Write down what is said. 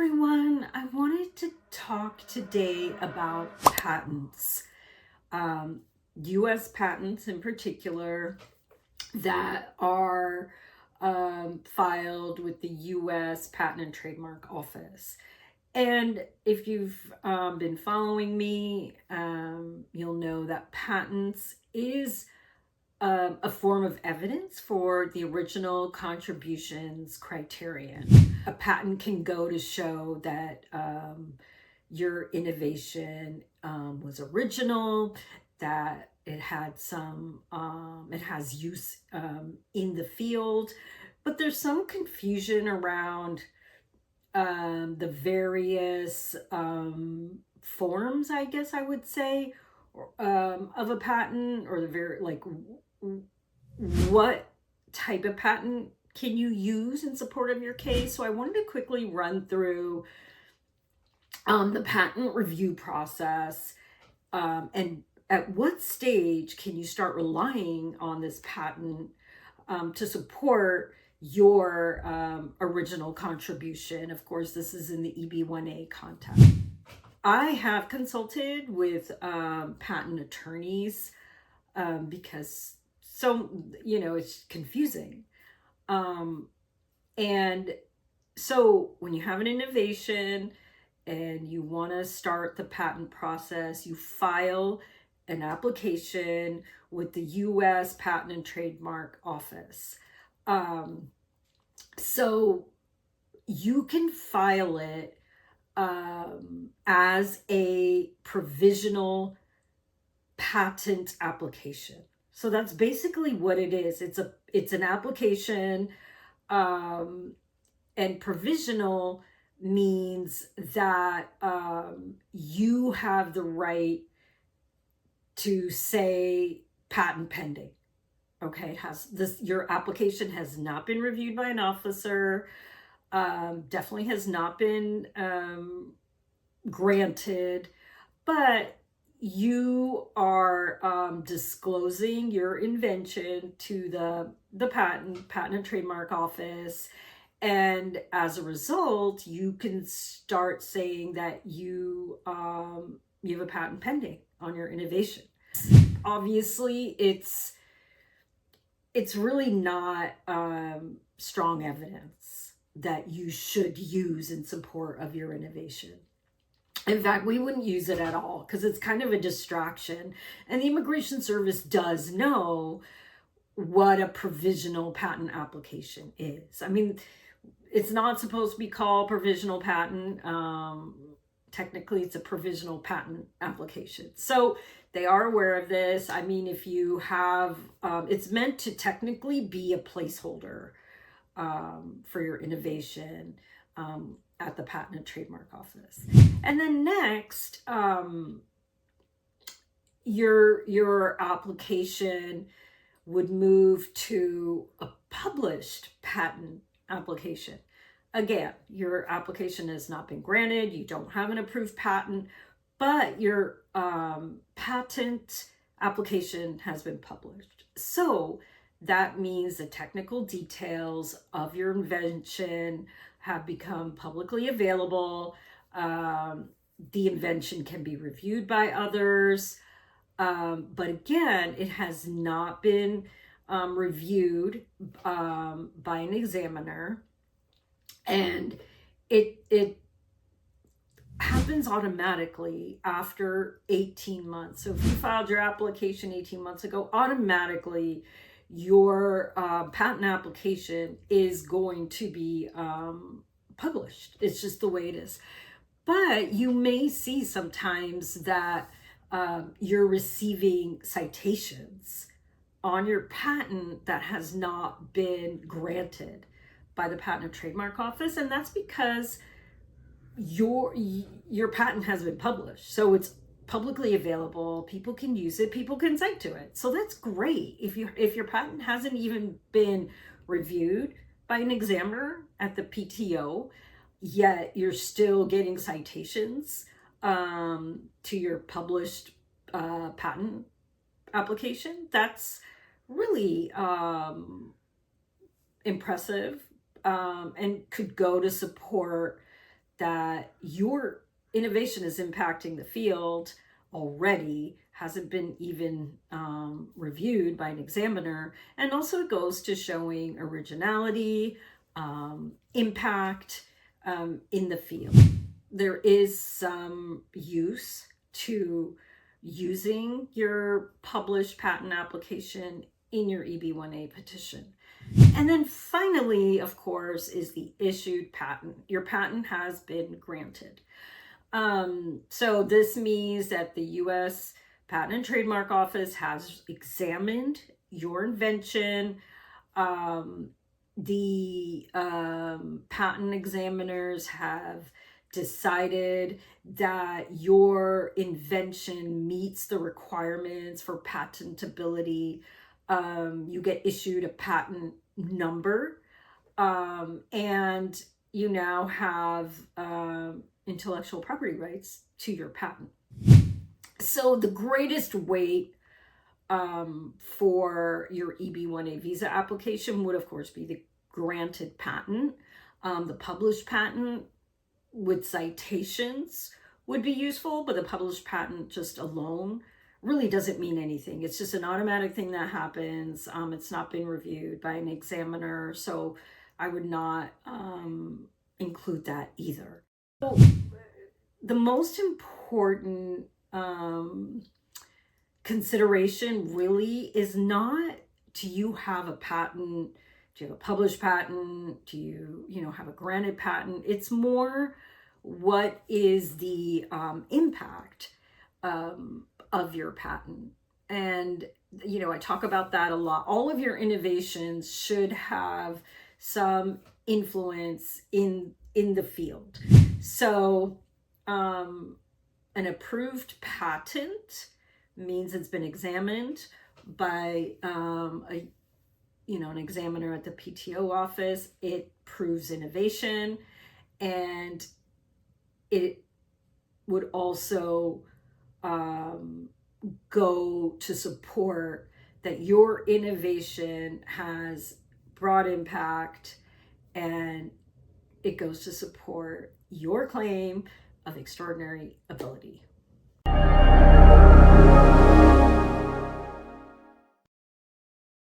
everyone. I wanted to talk today about patents, US patents in particular, that are filed with the US Patent and Trademark Office. And if you've been following me, you'll know that patents is a form of evidence for the original contributions criterion. A patent can go to show that your innovation was original, that it had it has use in the field, but there's some confusion around the various forms, I guess I would say, of a patent, or what type of patent can you use in support of your case. So I wanted to quickly run through the patent review process, and at what stage can you start relying on this patent to support your original contribution. Of course, this is in the EB1A context. I have consulted with patent attorneys because it's confusing. And so when you have an innovation and you want to start the patent process, you file an application with the US Patent and Trademark Office. So you can file it as a provisional patent application. So that's basically what it is. It's an application, and provisional means that you have the right to say patent pending. Okay, your application has not been reviewed by an officer, definitely has not been granted, but you are disclosing your invention to the patent and trademark office, and as a result, you can start saying that you have a patent pending on your innovation. Obviously, it's really not strong evidence that you should use in support of your innovation. In fact, we wouldn't use it at all because it's kind of a distraction. And the Immigration Service does know what a provisional patent application is. I mean, it's not supposed to be called provisional patent. Technically, it's a provisional patent application. So they are aware of this. I mean, if you have, it's meant to technically be a placeholder for your innovation at the Patent and Trademark Office. And then next, your application would move to a published patent application. Again, your application has not been granted, you don't have an approved patent, but your patent application has been published. So that means the technical details of your invention have become publicly available. The invention can be reviewed by others. But again, it has not been reviewed by an examiner. And it happens automatically after 18 months. So if you filed your application 18 months ago, automatically your patent application is going to be published. It's just the way it is. But you may see sometimes that you're receiving citations on your patent that has not been granted by the Patent and Trademark Office, and that's because your patent has been published. So it's publicly available, people can use it, people can cite to it. So that's great. If your patent hasn't even been reviewed by an examiner at the PTO, yet you're still getting citations to your published patent application, that's really impressive, and could go to support that your innovation is impacting the field already, hasn't been even reviewed by an examiner, and also goes to showing originality, impact in the field. There is some use to using your published patent application in your EB1A petition. And then finally, of course, is the issued patent. Your patent has been granted. So this means that the U.S. Patent and Trademark Office has examined your invention. The patent examiners have decided that your invention meets the requirements for patentability. You get issued a patent number, and you now have intellectual property rights to your patent. So the greatest weight for your EB1A visa application would, of course, be the granted patent. The published patent with citations would be useful, but the published patent just alone really doesn't mean anything. It's just an automatic thing that happens. It's not been reviewed by an examiner, so I would not include that either. So the most important consideration really is not, do you have a patent? Do you have a published patent? Do you have a granted patent? It's more, what is the impact of your patent? And I talk about that a lot. All of your innovations should have some influence in the field. So an approved patent means it's been examined by an examiner at the PTO office. It proves innovation, and it would also go to support that your innovation has broad impact, and it goes to support your claim of extraordinary ability.